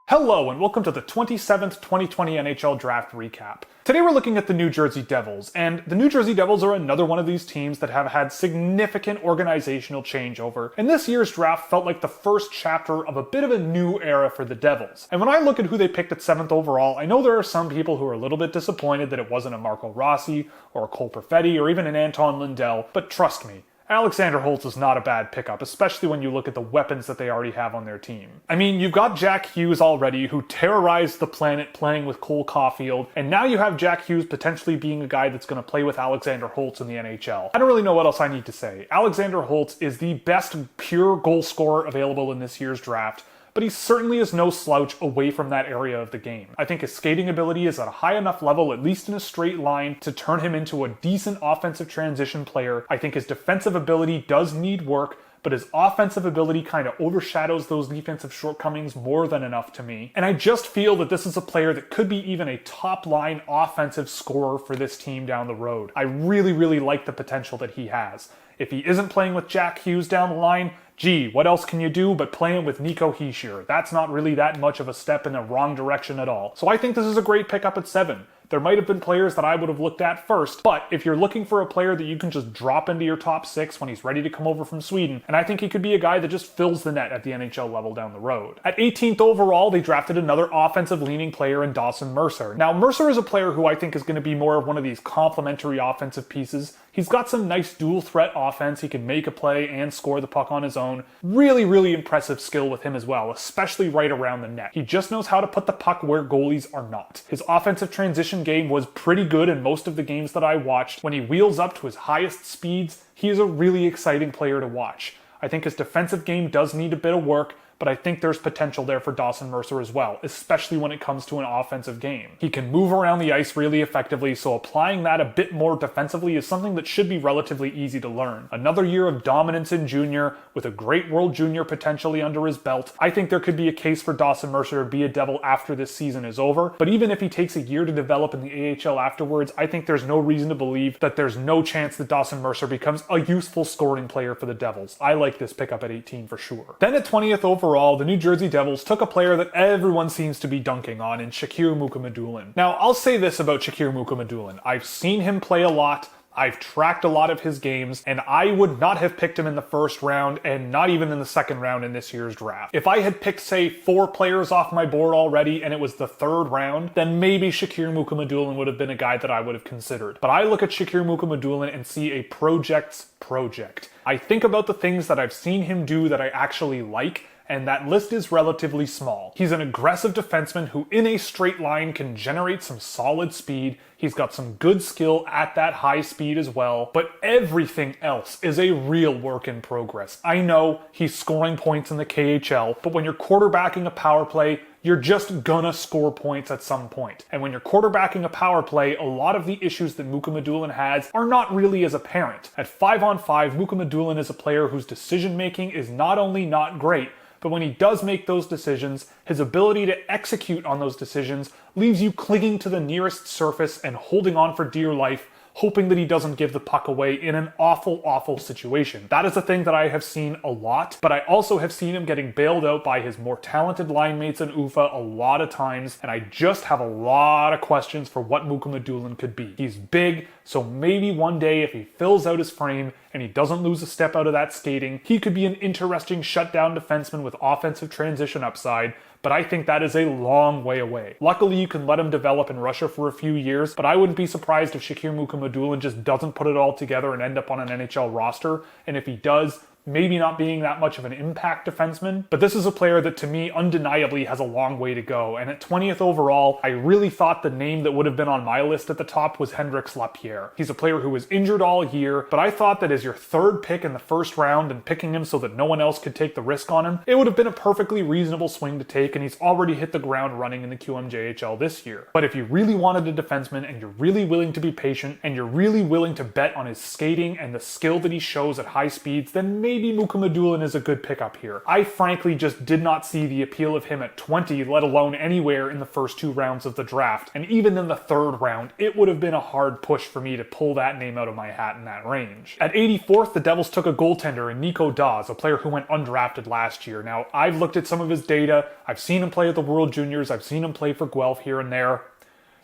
Hello and welcome to the 27th 2020 NHL Draft Recap. Today we're looking at the New Jersey Devils, and the New Jersey Devils are another one of these teams that have had significant organizational changeover, and this year's draft felt like the first chapter of a bit of a new era for the Devils. And when I look at who they picked at 7th overall, I know there are some people who are a little bit disappointed that it wasn't a Marco Rossi, or a Cole Perfetti, or even an Anton Lindell, but trust me, Alexander Holtz is not a bad pickup, especially when you look at the weapons that they already have on their team. I mean, you've got Jack Hughes already, who terrorized the planet playing with Cole Caulfield, and now you have Jack Hughes potentially being a guy that's going to play with Alexander Holtz in the NHL. I don't really know what else I need to say. Alexander Holtz is the best pure goal scorer available in this year's draft, but he certainly is no slouch away from that area of the game. I think his skating ability is at a high enough level, at least in a straight line, to turn him into a decent offensive transition player. I think his defensive ability does need work, but his offensive ability kind of overshadows those defensive shortcomings more than enough to me. And I just feel that this is a player that could be even a top-line offensive scorer for this team down the road. I really like the potential that he has. If he isn't playing with Jack Hughes down the line, gee, what else can you do but play him with Nico Dawe? That's not really that much of a step in the wrong direction at all. So I think this is a great pickup at 7. There might have been players that I would have looked at first, but if you're looking for a player that you can just drop into your top 6 when he's ready to come over from Sweden, and I think he could be a guy that just fills the net at the NHL level down the road. At 18th overall, they drafted another offensive-leaning player in Dawson Mercer. Now, Mercer is a player who I think is going to be more of one of these complementary offensive pieces. He's got some nice dual-threat offense. He can make a play and score the puck on his own. Really impressive skill with him as well, especially right around the net. He just knows how to put the puck where goalies are not. His offensive transition game was pretty good in most of the games that I watched. When he wheels up to his highest speeds, he is a really exciting player to watch. I think his defensive game does need a bit of work, but I think there's potential there for Dawson Mercer as well, especially when it comes to an offensive game. He can move around the ice really effectively, so applying that a bit more defensively is something that should be relatively easy to learn. Another year of dominance in junior, with a great World Junior potentially under his belt. I think there could be a case for Dawson Mercer to be a Devil after this season is over, but even if he takes a year to develop in the AHL afterwards, I think there's no reason to believe that there's no chance that Dawson Mercer becomes a useful scoring player for the Devils. I like this pickup at 18 for sure. Then at 20th overall, the New Jersey Devils took a player that everyone seems to be dunking on in Shakir Mukhemedulla. Now, I'll say this about Shakir Mukhemedulla. I've seen him play a lot. I've tracked a lot of his games, and I would not have picked him in the first round and not even in the second round in this year's draft. If I had picked, say, 4 players off my board already and it was the 3rd round, then maybe Shakir Mukhemedulla would have been a guy that I would have considered. But I look at Shakir Mukhemedulla and see a project's project. I think about the things that I've seen him do that I actually like, and that list is relatively small. He's an aggressive defenseman who in a straight line can generate some solid speed. He's got some good skill at that high speed as well, but everything else is a real work in progress. I know he's scoring points in the KHL, but when you're quarterbacking a power play, you're just gonna score points at some point. And when you're quarterbacking a power play, a lot of the issues that Mukhemedulla has are not really as apparent. At 5-on-5, Mukhemedulla is a player whose decision making is not only not great, but when he does make those decisions, his ability to execute on those decisions leaves you clinging to the nearest surface and holding on for dear life, hoping that he doesn't give the puck away in an awful situation. That is a thing that I have seen a lot, but I also have seen him getting bailed out by his more talented line mates in UFA a lot of times, and I just have a lot of questions for what Mukhemedulla could be. He's big, so maybe one day if he fills out his frame and he doesn't lose a step out of that skating, he could be an interesting shutdown defenseman with offensive transition upside, but I think that is a long way away. Luckily, you can let him develop in Russia for a few years, but I wouldn't be surprised if Shakir Mukhemedulla just doesn't put it all together and end up on an NHL roster, and if he does, maybe not being that much of an impact defenseman, but this is a player that to me undeniably has a long way to go. And at 20th overall, I really thought the name that would have been on my list at the top was Hendrix Lapierre. He's a player who was injured all year, but I thought that as your 3rd pick in the first round and picking him so that no one else could take the risk on him, it would have been a perfectly reasonable swing to take, and he's already hit the ground running in the QMJHL this year. But if you really wanted a defenseman and you're really willing to be patient and you're really willing to bet on his skating and the skill that he shows at high speeds, then maybe maybe Mukhemedulla is a good pickup here. I frankly just did not see the appeal of him at 20, let alone anywhere in the first 2 rounds of the draft, and even in the 3rd round, it would have been a hard push for me to pull that name out of my hat in that range. At 84th, the Devils took a goaltender in Nico Dawe, a player who went undrafted last year. Now, I've looked at some of his data, I've seen him play at the World Juniors, I've seen him play for Guelph here and there.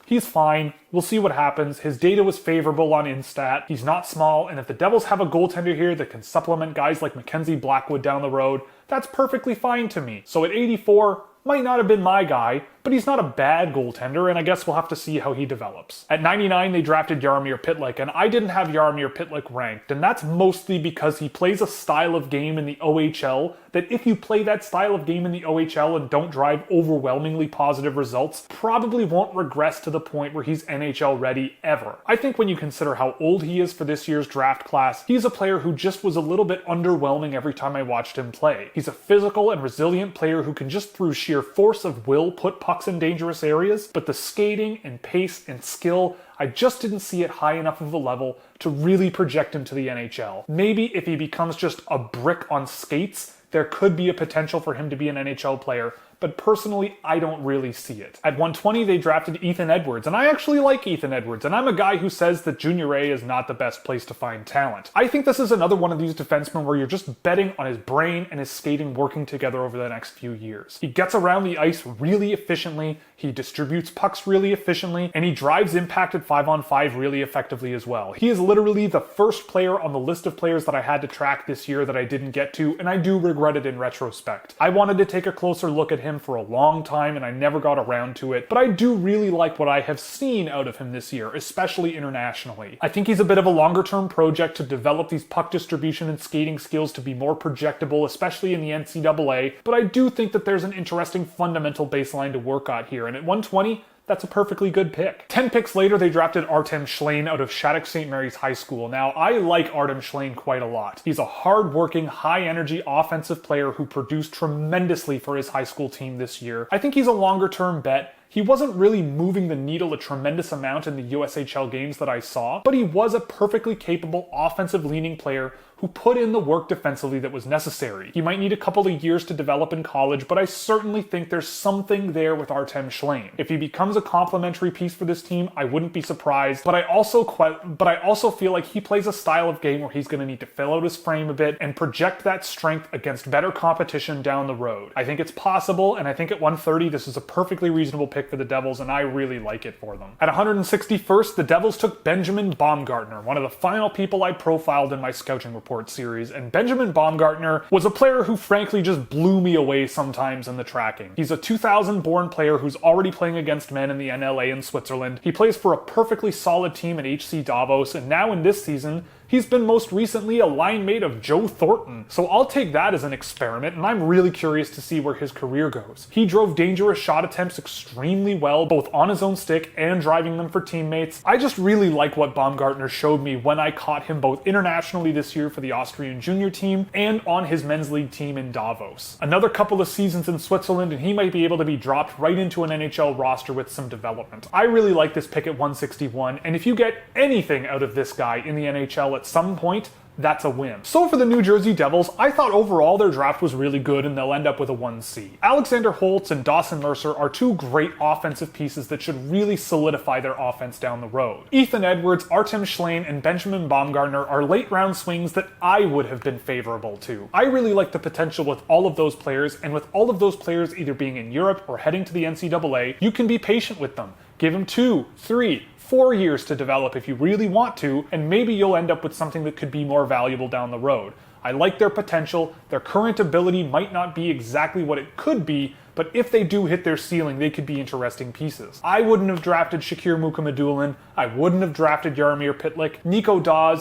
He's fine. We'll see what happens. His data was favorable on Instat. He's not small, and if the Devils have a goaltender here that can supplement guys like Mackenzie Blackwood down the road, that's perfectly fine to me. So at 84, might not have been my guy, but he's not a bad goaltender, and I guess we'll have to see how he develops. At 99, they drafted Yarmir Pitlik, and I didn't have Yarmir Pitlik ranked, and that's mostly because he plays a style of game in the OHL that if you play that style of game in the OHL and don't drive overwhelmingly positive results, probably won't regress to the point where he's NHL ready ever. I think when you consider how old he is for this year's draft class, he's a player who just was a little bit underwhelming every time I watched him play. He's a physical and resilient player who can just through sheer force of will put pucks in dangerous areas, but the skating and pace and skill, I just didn't see it high enough of a level to really project him to the NHL. Maybe if he becomes just a brick on skates, there could be a potential for him to be an NHL player, but personally, I don't really see it. At 120, they drafted Ethan Edwards, and I actually like Ethan Edwards, and I'm a guy who says that Junior A is not the best place to find talent. I think this is another one of these defensemen where you're just betting on his brain and his skating working together over the next few years. He gets around the ice really efficiently, he distributes pucks really efficiently, and he drives impact at 5-on-5 really effectively as well. He is literally the first player on the list of players that I had to track this year that I didn't get to, and I do regret it in retrospect. I wanted to take a closer look at him for a long time and I never got around to it, but I do really like what I have seen out of him this year, especially internationally. I think he's a bit of a longer term project to develop these puck distribution and skating skills to be more projectable, especially in the NCAA, but I do think that there's an interesting fundamental baseline to work at here, and at 120, that's a perfectly good pick. 10 picks later, they drafted Artem Shlain out of Shattuck St. Mary's High School. Now, I like Artem Shlain quite a lot. He's a hard-working, high-energy offensive player who produced tremendously for his high school team this year. I think he's a longer-term bet. He wasn't really moving the needle a tremendous amount in the USHL games that I saw, but he was a perfectly capable offensive-leaning player who put in the work defensively that was necessary. He might need a couple of years to develop in college, but I certainly think there's something there with Artem Shlain. If he becomes a complementary piece for this team, I wouldn't be surprised, but I also feel like he plays a style of game where he's going to need to fill out his frame a bit and project that strength against better competition down the road. I think it's possible, and I think at 130, this is a perfectly reasonable pick for the Devils, and I really like it for them. At 161st, the Devils took Benjamin Baumgartner, one of the final people I profiled in my Scouching report series, and Benjamin Baumgartner was a player who frankly just blew me away sometimes in the tracking. He's a 2000 born player who's already playing against men in the NLA in Switzerland. He plays for a perfectly solid team at HC Davos, and now in this season, he's been most recently a line mate of Joe Thornton, so I'll take that as an experiment, and I'm really curious to see where his career goes. He drove dangerous shot attempts extremely well, both on his own stick and driving them for teammates. I just really like what Baumgartner showed me when I caught him both internationally this year for the Austrian junior team and on his men's league team in Davos. Another couple of seasons in Switzerland and he might be able to be dropped right into an NHL roster with some development. I really like this pick at 161, and if you get anything out of this guy in the NHL at some point, that's a win. So for the New Jersey Devils, I thought overall their draft was really good and they'll end up with a 1C. Alexander Holtz and Dawson Mercer are two great offensive pieces that should really solidify their offense down the road. Ethan Edwards, Artem Shlain, and Benjamin Baumgartner are late round swings that I would have been favorable to. I really like the potential with all of those players, and with all of those players either being in Europe or heading to the NCAA, you can be patient with them. Give them 2, 3, 4 years to develop if you really want to, and maybe you'll end up with something that could be more valuable down the road. I like their potential. Their current ability might not be exactly what it could be, but if they do hit their ceiling, they could be interesting pieces. I wouldn't have drafted Shakir Mukhemedulla. I wouldn't have drafted Yarmir Pitlik. Nico Dawe,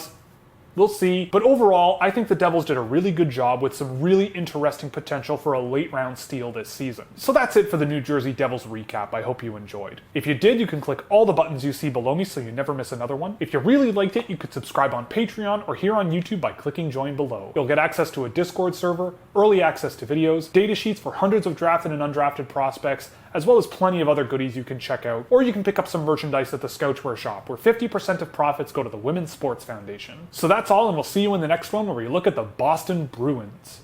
we'll see. But overall, I think the Devils did a really good job with some really interesting potential for a late round steal this season. So that's it for the New Jersey Devils recap. I hope you enjoyed. If you did, you can click all the buttons you see below me so you never miss another one. If you really liked it, you could subscribe on Patreon or here on YouTube by clicking join below. You'll get access to a Discord server, early access to videos, data sheets for hundreds of drafted and undrafted prospects, as well as plenty of other goodies you can check out, or you can pick up some merchandise at the Scouchwear shop, where 50% of profits go to the Women's Sports Foundation. So that's all, and we'll see you in the next one where we look at the Boston Bruins.